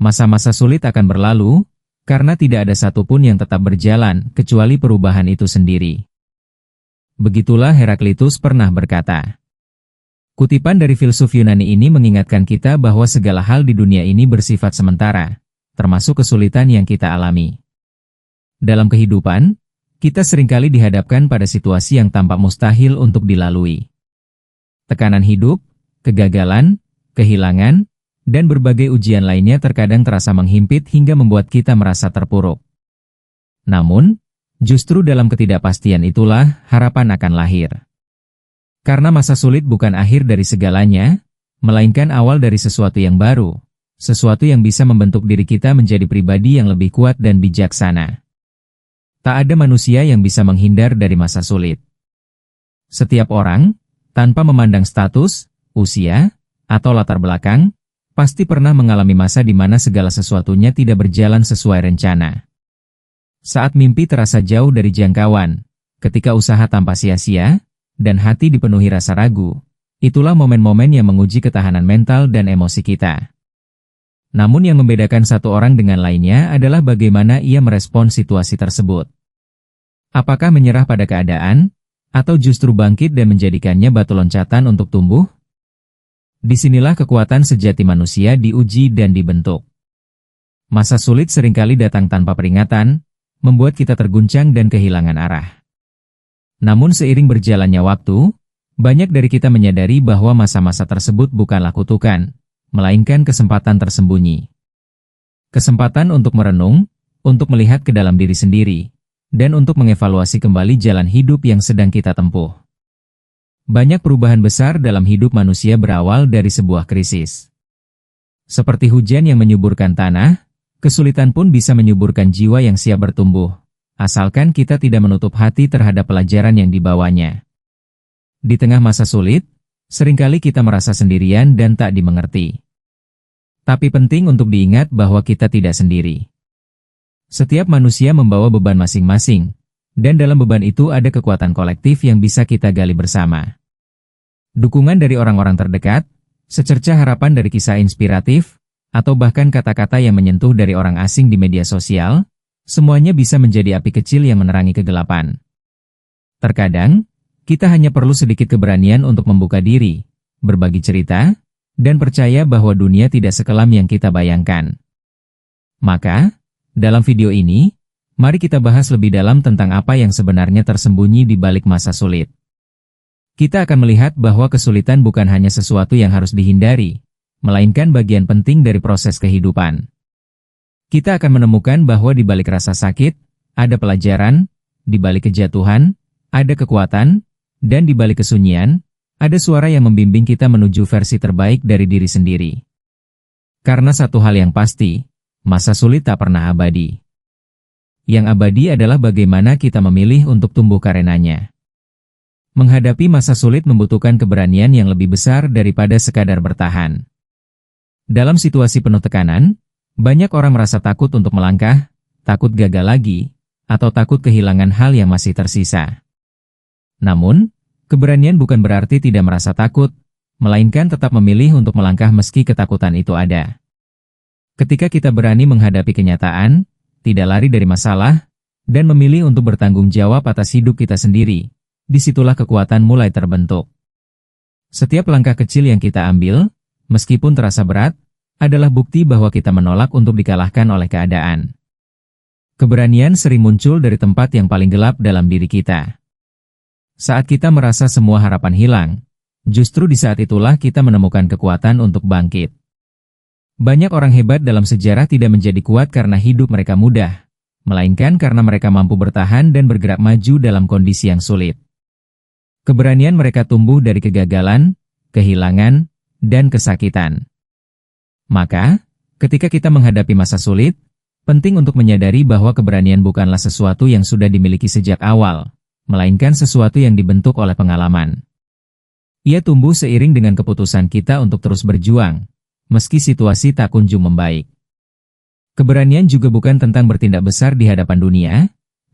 Masa-masa sulit akan berlalu, karena tidak ada satupun yang tetap berjalan, kecuali perubahan itu sendiri. Begitulah Heraklitus pernah berkata. Kutipan dari filsuf Yunani ini mengingatkan kita bahwa segala hal di dunia ini bersifat sementara, termasuk kesulitan yang kita alami. Dalam kehidupan, kita seringkali dihadapkan pada situasi yang tampak mustahil untuk dilalui. Tekanan hidup, kegagalan, kehilangan, dan berbagai ujian lainnya terkadang terasa menghimpit hingga membuat kita merasa terpuruk. Namun, justru dalam ketidakpastian itulah harapan akan lahir. Karena masa sulit bukan akhir dari segalanya, melainkan awal dari sesuatu yang baru, sesuatu yang bisa membentuk diri kita menjadi pribadi yang lebih kuat dan bijaksana. Tak ada manusia yang bisa menghindar dari masa sulit. Setiap orang, tanpa memandang status, usia, atau latar belakang, pasti pernah mengalami masa di mana segala sesuatunya tidak berjalan sesuai rencana. Saat mimpi terasa jauh dari jangkauan, ketika usaha tanpa sia-sia, dan hati dipenuhi rasa ragu, itulah momen-momen yang menguji ketahanan mental dan emosi kita. Namun yang membedakan satu orang dengan lainnya adalah bagaimana ia merespons situasi tersebut. Apakah menyerah pada keadaan, atau justru bangkit dan menjadikannya batu loncatan untuk tumbuh? Disinilah kekuatan sejati manusia diuji dan dibentuk. Masa sulit seringkali datang tanpa peringatan, membuat kita terguncang dan kehilangan arah. Namun seiring berjalannya waktu, banyak dari kita menyadari bahwa masa-masa tersebut bukanlah kutukan, melainkan kesempatan tersembunyi. Kesempatan untuk merenung, untuk melihat ke dalam diri sendiri, dan untuk mengevaluasi kembali jalan hidup yang sedang kita tempuh. Banyak perubahan besar dalam hidup manusia berawal dari sebuah krisis. Seperti hujan yang menyuburkan tanah, kesulitan pun bisa menyuburkan jiwa yang siap bertumbuh, asalkan kita tidak menutup hati terhadap pelajaran yang dibawanya. Di tengah masa sulit, seringkali kita merasa sendirian dan tak dimengerti. Tapi penting untuk diingat bahwa kita tidak sendiri. Setiap manusia membawa beban masing-masing, dan dalam beban itu ada kekuatan kolektif yang bisa kita gali bersama. Dukungan dari orang-orang terdekat, secercah harapan dari kisah inspiratif, atau bahkan kata-kata yang menyentuh dari orang asing di media sosial, semuanya bisa menjadi api kecil yang menerangi kegelapan. Terkadang, kita hanya perlu sedikit keberanian untuk membuka diri, berbagi cerita, dan percaya bahwa dunia tidak sekelam yang kita bayangkan. Maka, dalam video ini, mari kita bahas lebih dalam tentang apa yang sebenarnya tersembunyi di balik masa sulit. Kita akan melihat bahwa kesulitan bukan hanya sesuatu yang harus dihindari, melainkan bagian penting dari proses kehidupan. Kita akan menemukan bahwa di balik rasa sakit, ada pelajaran, di balik kejatuhan, ada kekuatan, dan di balik kesunyian, ada suara yang membimbing kita menuju versi terbaik dari diri sendiri. Karena satu hal yang pasti, masa sulit tak pernah abadi. Yang abadi adalah bagaimana kita memilih untuk tumbuh karenanya. Menghadapi masa sulit membutuhkan keberanian yang lebih besar daripada sekadar bertahan. Dalam situasi penuh tekanan, banyak orang merasa takut untuk melangkah, takut gagal lagi, atau takut kehilangan hal yang masih tersisa. Namun, keberanian bukan berarti tidak merasa takut, melainkan tetap memilih untuk melangkah meski ketakutan itu ada. Ketika kita berani menghadapi kenyataan, tidak lari dari masalah, dan memilih untuk bertanggung jawab atas hidup kita sendiri, disitulah kekuatan mulai terbentuk. Setiap langkah kecil yang kita ambil, meskipun terasa berat, adalah bukti bahwa kita menolak untuk dikalahkan oleh keadaan. Keberanian sering muncul dari tempat yang paling gelap dalam diri kita. Saat kita merasa semua harapan hilang, justru di saat itulah kita menemukan kekuatan untuk bangkit. Banyak orang hebat dalam sejarah tidak menjadi kuat karena hidup mereka mudah, melainkan karena mereka mampu bertahan dan bergerak maju dalam kondisi yang sulit. Keberanian mereka tumbuh dari kegagalan, kehilangan, dan kesakitan. Maka, ketika kita menghadapi masa sulit, penting untuk menyadari bahwa keberanian bukanlah sesuatu yang sudah dimiliki sejak awal, melainkan sesuatu yang dibentuk oleh pengalaman. Ia tumbuh seiring dengan keputusan kita untuk terus berjuang, meski situasi tak kunjung membaik. Keberanian juga bukan tentang bertindak besar di hadapan dunia,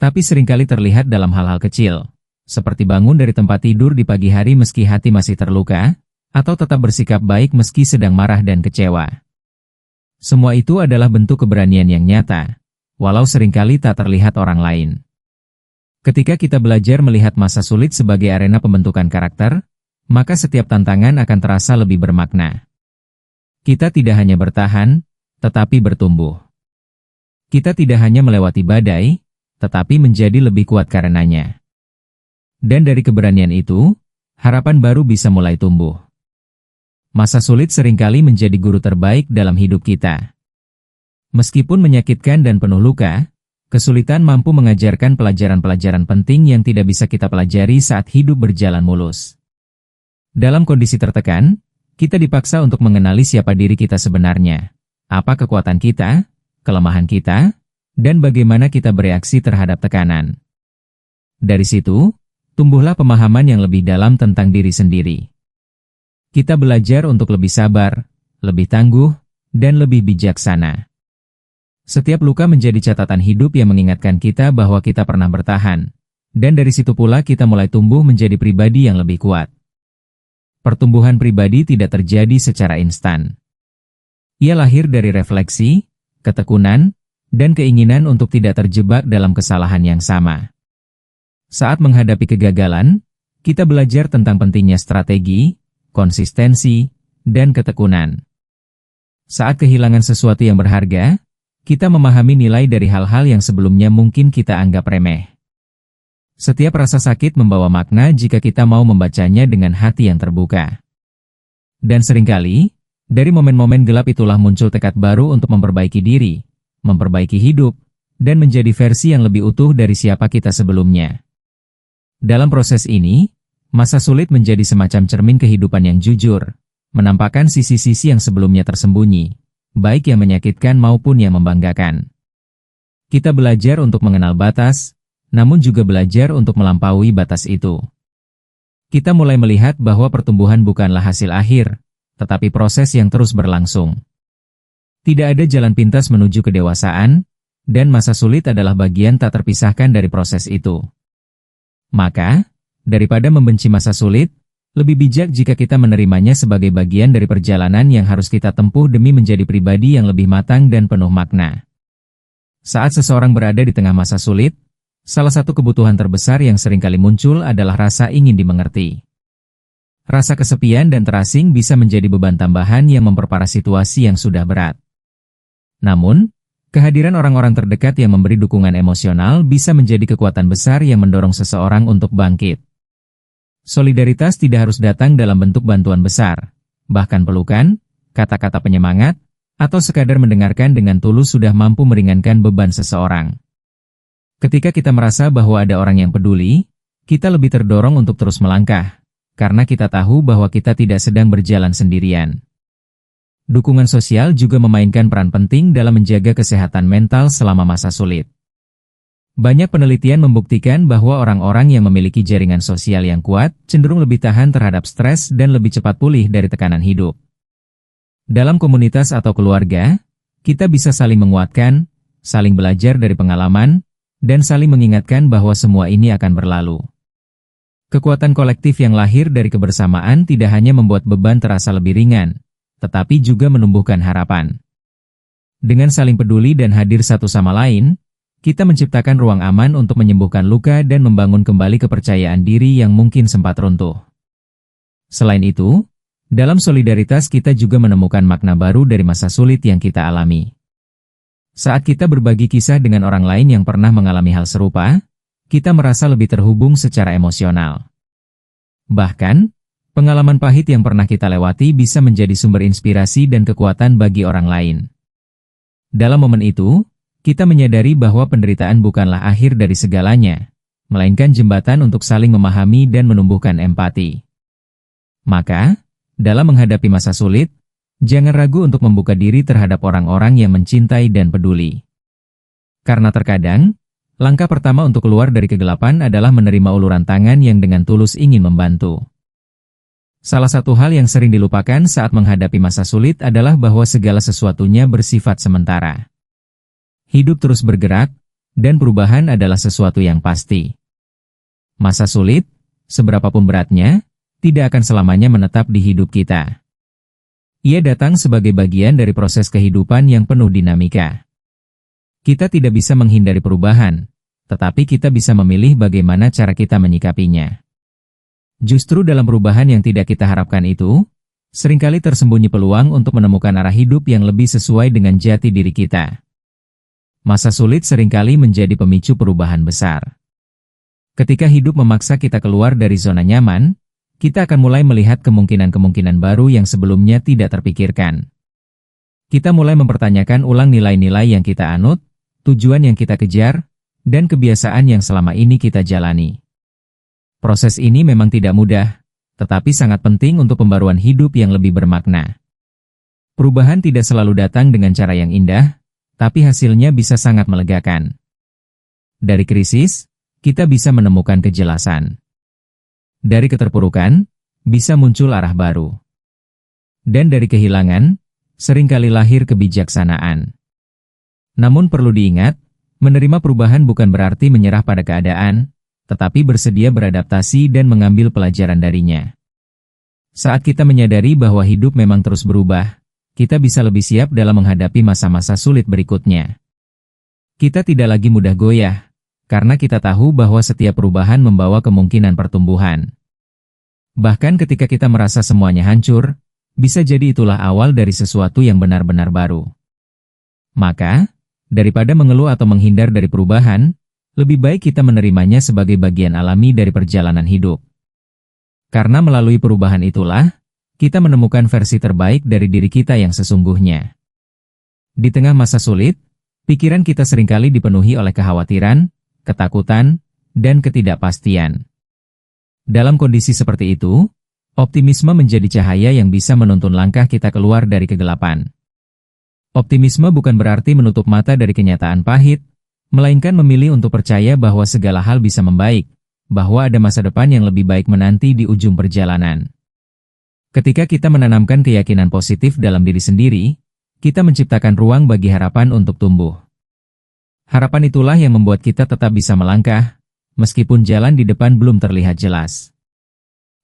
tapi seringkali terlihat dalam hal-hal kecil, seperti bangun dari tempat tidur di pagi hari meski hati masih terluka, atau tetap bersikap baik meski sedang marah dan kecewa. Semua itu adalah bentuk keberanian yang nyata, walau seringkali tak terlihat orang lain. Ketika kita belajar melihat masa sulit sebagai arena pembentukan karakter, maka setiap tantangan akan terasa lebih bermakna. Kita tidak hanya bertahan, tetapi bertumbuh. Kita tidak hanya melewati badai, tetapi menjadi lebih kuat karenanya. Dan dari keberanian itu, harapan baru bisa mulai tumbuh. Masa sulit seringkali menjadi guru terbaik dalam hidup kita. Meskipun menyakitkan dan penuh luka, kesulitan mampu mengajarkan pelajaran-pelajaran penting yang tidak bisa kita pelajari saat hidup berjalan mulus. Dalam kondisi tertekan, kita dipaksa untuk mengenali siapa diri kita sebenarnya, apa kekuatan kita, kelemahan kita, dan bagaimana kita bereaksi terhadap tekanan. Dari situ, tumbuhlah pemahaman yang lebih dalam tentang diri sendiri. Kita belajar untuk lebih sabar, lebih tangguh, dan lebih bijaksana. Setiap luka menjadi catatan hidup yang mengingatkan kita bahwa kita pernah bertahan, dan dari situ pula kita mulai tumbuh menjadi pribadi yang lebih kuat. Pertumbuhan pribadi tidak terjadi secara instan. Ia lahir dari refleksi, ketekunan, dan keinginan untuk tidak terjebak dalam kesalahan yang sama. Saat menghadapi kegagalan, kita belajar tentang pentingnya strategi, konsistensi, dan ketekunan. Saat kehilangan sesuatu yang berharga, kita memahami nilai dari hal-hal yang sebelumnya mungkin kita anggap remeh. Setiap rasa sakit membawa makna jika kita mau membacanya dengan hati yang terbuka. Dan seringkali, dari momen-momen gelap itulah muncul tekad baru untuk memperbaiki diri, memperbaiki hidup, dan menjadi versi yang lebih utuh dari siapa kita sebelumnya. Dalam proses ini, masa sulit menjadi semacam cermin kehidupan yang jujur, menampakkan sisi-sisi yang sebelumnya tersembunyi, baik yang menyakitkan maupun yang membanggakan. Kita belajar untuk mengenal batas, namun juga belajar untuk melampaui batas itu. Kita mulai melihat bahwa pertumbuhan bukanlah hasil akhir, tetapi proses yang terus berlangsung. Tidak ada jalan pintas menuju kedewasaan, dan masa sulit adalah bagian tak terpisahkan dari proses itu. Maka, daripada membenci masa sulit, lebih bijak jika kita menerimanya sebagai bagian dari perjalanan yang harus kita tempuh demi menjadi pribadi yang lebih matang dan penuh makna. Saat seseorang berada di tengah masa sulit, salah satu kebutuhan terbesar yang seringkali muncul adalah rasa ingin dimengerti. Rasa kesepian dan terasing bisa menjadi beban tambahan yang memperparah situasi yang sudah berat. Namun, kehadiran orang-orang terdekat yang memberi dukungan emosional bisa menjadi kekuatan besar yang mendorong seseorang untuk bangkit. Solidaritas tidak harus datang dalam bentuk bantuan besar, bahkan pelukan, kata-kata penyemangat, atau sekadar mendengarkan dengan tulus sudah mampu meringankan beban seseorang. Ketika kita merasa bahwa ada orang yang peduli, kita lebih terdorong untuk terus melangkah, karena kita tahu bahwa kita tidak sedang berjalan sendirian. Dukungan sosial juga memainkan peran penting dalam menjaga kesehatan mental selama masa sulit. Banyak penelitian membuktikan bahwa orang-orang yang memiliki jaringan sosial yang kuat cenderung lebih tahan terhadap stres dan lebih cepat pulih dari tekanan hidup. Dalam komunitas atau keluarga, kita bisa saling menguatkan, saling belajar dari pengalaman, dan saling mengingatkan bahwa semua ini akan berlalu. Kekuatan kolektif yang lahir dari kebersamaan tidak hanya membuat beban terasa lebih ringan, tetapi juga menumbuhkan harapan. Dengan saling peduli dan hadir satu sama lain, kita menciptakan ruang aman untuk menyembuhkan luka dan membangun kembali kepercayaan diri yang mungkin sempat runtuh. Selain itu, dalam solidaritas kita juga menemukan makna baru dari masa sulit yang kita alami. Saat kita berbagi kisah dengan orang lain yang pernah mengalami hal serupa, kita merasa lebih terhubung secara emosional. Bahkan, pengalaman pahit yang pernah kita lewati bisa menjadi sumber inspirasi dan kekuatan bagi orang lain. Dalam momen itu, kita menyadari bahwa penderitaan bukanlah akhir dari segalanya, melainkan jembatan untuk saling memahami dan menumbuhkan empati. Maka, dalam menghadapi masa sulit, jangan ragu untuk membuka diri terhadap orang-orang yang mencintai dan peduli. Karena terkadang, langkah pertama untuk keluar dari kegelapan adalah menerima uluran tangan yang dengan tulus ingin membantu. Salah satu hal yang sering dilupakan saat menghadapi masa sulit adalah bahwa segala sesuatunya bersifat sementara. Hidup terus bergerak, dan perubahan adalah sesuatu yang pasti. Masa sulit, seberapapun beratnya, tidak akan selamanya menetap di hidup kita. Ia datang sebagai bagian dari proses kehidupan yang penuh dinamika. Kita tidak bisa menghindari perubahan, tetapi kita bisa memilih bagaimana cara kita menyikapinya. Justru dalam perubahan yang tidak kita harapkan itu, seringkali tersembunyi peluang untuk menemukan arah hidup yang lebih sesuai dengan jati diri kita. Masa sulit seringkali menjadi pemicu perubahan besar. Ketika hidup memaksa kita keluar dari zona nyaman, kita akan mulai melihat kemungkinan-kemungkinan baru yang sebelumnya tidak terpikirkan. Kita mulai mempertanyakan ulang nilai-nilai yang kita anut, tujuan yang kita kejar, dan kebiasaan yang selama ini kita jalani. Proses ini memang tidak mudah, tetapi sangat penting untuk pembaruan hidup yang lebih bermakna. Perubahan tidak selalu datang dengan cara yang indah, tapi hasilnya bisa sangat melegakan. Dari krisis, kita bisa menemukan kejelasan. Dari keterpurukan, bisa muncul arah baru. Dan dari kehilangan, seringkali lahir kebijaksanaan. Namun perlu diingat, menerima perubahan bukan berarti menyerah pada keadaan, tetapi bersedia beradaptasi dan mengambil pelajaran darinya. Saat kita menyadari bahwa hidup memang terus berubah, kita bisa lebih siap dalam menghadapi masa-masa sulit berikutnya. Kita tidak lagi mudah goyah, karena kita tahu bahwa setiap perubahan membawa kemungkinan pertumbuhan. Bahkan ketika kita merasa semuanya hancur, bisa jadi itulah awal dari sesuatu yang benar-benar baru. Maka, daripada mengeluh atau menghindar dari perubahan, lebih baik kita menerimanya sebagai bagian alami dari perjalanan hidup. Karena melalui perubahan itulah, kita menemukan versi terbaik dari diri kita yang sesungguhnya. Di tengah masa sulit, pikiran kita seringkali dipenuhi oleh kekhawatiran, ketakutan, dan ketidakpastian. Dalam kondisi seperti itu, optimisme menjadi cahaya yang bisa menuntun langkah kita keluar dari kegelapan. Optimisme bukan berarti menutup mata dari kenyataan pahit, melainkan memilih untuk percaya bahwa segala hal bisa membaik, bahwa ada masa depan yang lebih baik menanti di ujung perjalanan. Ketika kita menanamkan keyakinan positif dalam diri sendiri, kita menciptakan ruang bagi harapan untuk tumbuh. Harapan itulah yang membuat kita tetap bisa melangkah, meskipun jalan di depan belum terlihat jelas.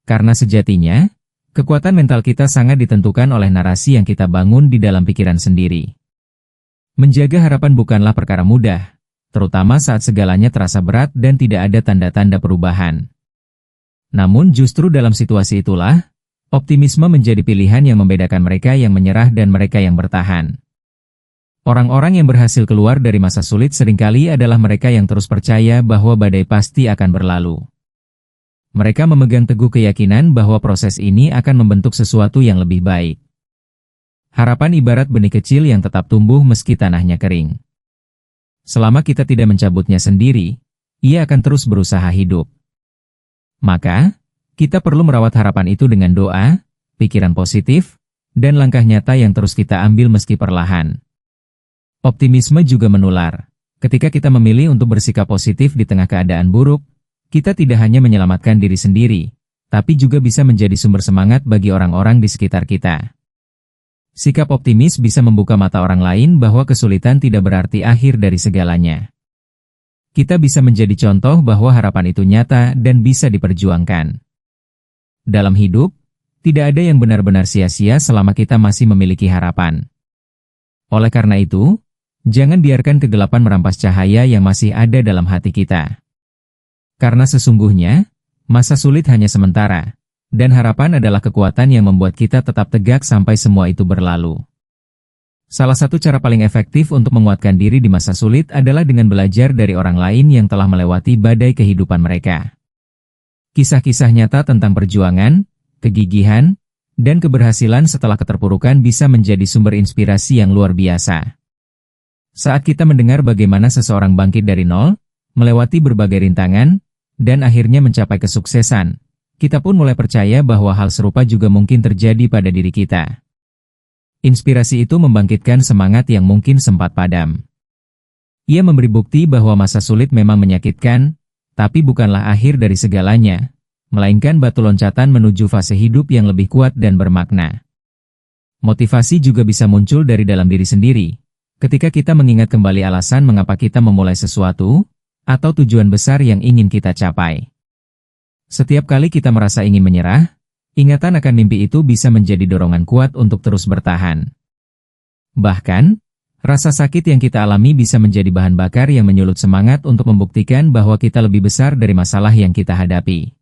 Karena sejatinya, kekuatan mental kita sangat ditentukan oleh narasi yang kita bangun di dalam pikiran sendiri. Menjaga harapan bukanlah perkara mudah, terutama saat segalanya terasa berat dan tidak ada tanda-tanda perubahan. Namun justru dalam situasi itulah, optimisme menjadi pilihan yang membedakan mereka yang menyerah dan mereka yang bertahan. Orang-orang yang berhasil keluar dari masa sulit seringkali adalah mereka yang terus percaya bahwa badai pasti akan berlalu. Mereka memegang teguh keyakinan bahwa proses ini akan membentuk sesuatu yang lebih baik. Harapan ibarat benih kecil yang tetap tumbuh meski tanahnya kering. Selama kita tidak mencabutnya sendiri, ia akan terus berusaha hidup. Maka, kita perlu merawat harapan itu dengan doa, pikiran positif, dan langkah nyata yang terus kita ambil meski perlahan. Optimisme juga menular. Ketika kita memilih untuk bersikap positif di tengah keadaan buruk, kita tidak hanya menyelamatkan diri sendiri, tapi juga bisa menjadi sumber semangat bagi orang-orang di sekitar kita. Sikap optimis bisa membuka mata orang lain bahwa kesulitan tidak berarti akhir dari segalanya. Kita bisa menjadi contoh bahwa harapan itu nyata dan bisa diperjuangkan. Dalam hidup, tidak ada yang benar-benar sia-sia selama kita masih memiliki harapan. Oleh karena itu, jangan biarkan kegelapan merampas cahaya yang masih ada dalam hati kita. Karena sesungguhnya, masa sulit hanya sementara, dan harapan adalah kekuatan yang membuat kita tetap tegak sampai semua itu berlalu. Salah satu cara paling efektif untuk menguatkan diri di masa sulit adalah dengan belajar dari orang lain yang telah melewati badai kehidupan mereka. Kisah-kisah nyata tentang perjuangan, kegigihan, dan keberhasilan setelah keterpurukan bisa menjadi sumber inspirasi yang luar biasa. Saat kita mendengar bagaimana seseorang bangkit dari nol, melewati berbagai rintangan, dan akhirnya mencapai kesuksesan, kita pun mulai percaya bahwa hal serupa juga mungkin terjadi pada diri kita. Inspirasi itu membangkitkan semangat yang mungkin sempat padam. Ia memberi bukti bahwa masa sulit memang menyakitkan, tapi bukanlah akhir dari segalanya, melainkan batu loncatan menuju fase hidup yang lebih kuat dan bermakna. Motivasi juga bisa muncul dari dalam diri sendiri, ketika kita mengingat kembali alasan mengapa kita memulai sesuatu, atau tujuan besar yang ingin kita capai. Setiap kali kita merasa ingin menyerah, Ingatan akan mimpi itu bisa menjadi dorongan kuat untuk terus bertahan. Bahkan, rasa sakit yang kita alami bisa menjadi bahan bakar yang menyulut semangat untuk membuktikan bahwa kita lebih besar dari masalah yang kita hadapi.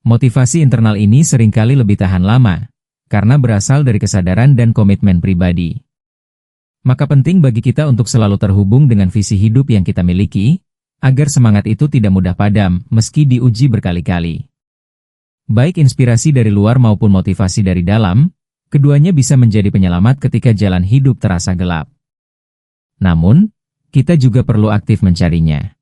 Motivasi internal ini seringkali lebih tahan lama, karena berasal dari kesadaran dan komitmen pribadi. Maka penting bagi kita untuk selalu terhubung dengan visi hidup yang kita miliki, agar semangat itu tidak mudah padam meski diuji berkali-kali. Baik inspirasi dari luar maupun motivasi dari dalam, keduanya bisa menjadi penyelamat ketika jalan hidup terasa gelap. Namun, kita juga perlu aktif mencarinya.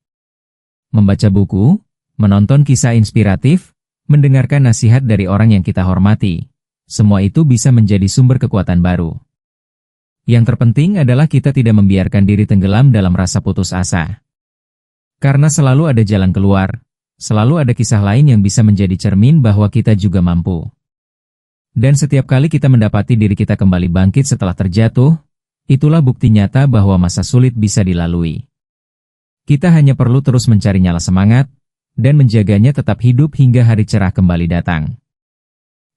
Membaca buku, menonton kisah inspiratif, mendengarkan nasihat dari orang yang kita hormati, semua itu bisa menjadi sumber kekuatan baru. Yang terpenting adalah kita tidak membiarkan diri tenggelam dalam rasa putus asa. Karena selalu ada jalan keluar, selalu ada kisah lain yang bisa menjadi cermin bahwa kita juga mampu. Dan setiap kali kita mendapati diri kita kembali bangkit setelah terjatuh, itulah bukti nyata bahwa masa sulit bisa dilalui. Kita hanya perlu terus mencari nyala semangat, dan menjaganya tetap hidup hingga hari cerah kembali datang.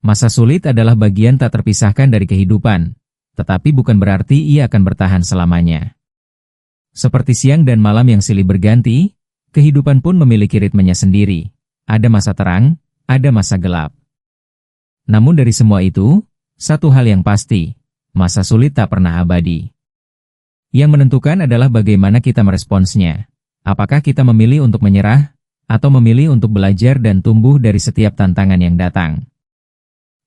Masa sulit adalah bagian tak terpisahkan dari kehidupan, tetapi bukan berarti ia akan bertahan selamanya. Seperti siang dan malam yang silih berganti, kehidupan pun memiliki ritmenya sendiri. Ada masa terang, ada masa gelap. Namun dari semua itu, satu hal yang pasti, masa sulit tak pernah abadi. Yang menentukan adalah bagaimana kita meresponsnya. Apakah kita memilih untuk menyerah, atau memilih untuk belajar dan tumbuh dari setiap tantangan yang datang.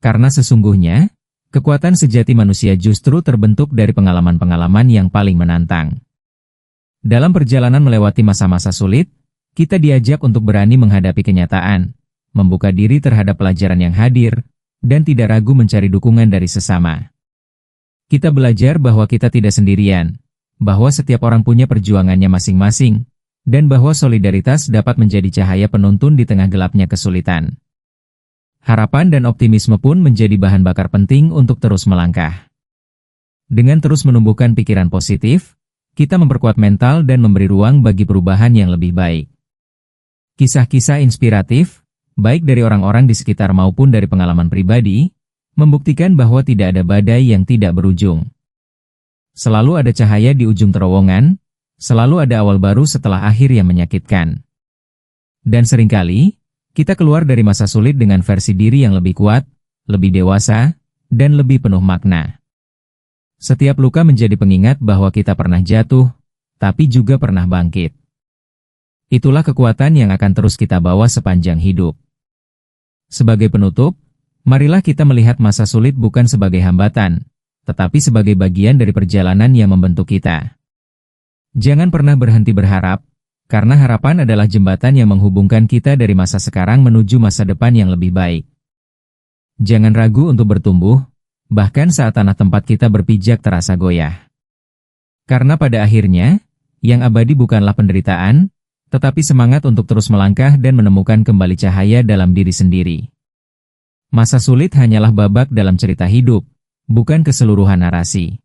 Karena sesungguhnya, kekuatan sejati manusia justru terbentuk dari pengalaman-pengalaman yang paling menantang. Dalam perjalanan melewati masa-masa sulit, kita diajak untuk berani menghadapi kenyataan, membuka diri terhadap pelajaran yang hadir, dan tidak ragu mencari dukungan dari sesama. Kita belajar bahwa kita tidak sendirian, bahwa setiap orang punya perjuangannya masing-masing, dan bahwa solidaritas dapat menjadi cahaya penuntun di tengah gelapnya kesulitan. Harapan dan optimisme pun menjadi bahan bakar penting untuk terus melangkah. Dengan terus menumbuhkan pikiran positif, kita memperkuat mental dan memberi ruang bagi perubahan yang lebih baik. Kisah-kisah inspiratif, baik dari orang-orang di sekitar maupun dari pengalaman pribadi, membuktikan bahwa tidak ada badai yang tidak berujung. Selalu ada cahaya di ujung terowongan, selalu ada awal baru setelah akhir yang menyakitkan. Dan seringkali, kita keluar dari masa sulit dengan versi diri yang lebih kuat, lebih dewasa, dan lebih penuh makna. Setiap luka menjadi pengingat bahwa kita pernah jatuh, tapi juga pernah bangkit. Itulah kekuatan yang akan terus kita bawa sepanjang hidup. Sebagai penutup, marilah kita melihat masa sulit bukan sebagai hambatan, tetapi sebagai bagian dari perjalanan yang membentuk kita. Jangan pernah berhenti berharap, karena harapan adalah jembatan yang menghubungkan kita dari masa sekarang menuju masa depan yang lebih baik. Jangan ragu untuk bertumbuh, bahkan saat tanah tempat kita berpijak terasa goyah. Karena pada akhirnya, yang abadi bukanlah penderitaan, tetapi semangat untuk terus melangkah dan menemukan kembali cahaya dalam diri sendiri. Masa sulit hanyalah babak dalam cerita hidup, bukan keseluruhan narasi.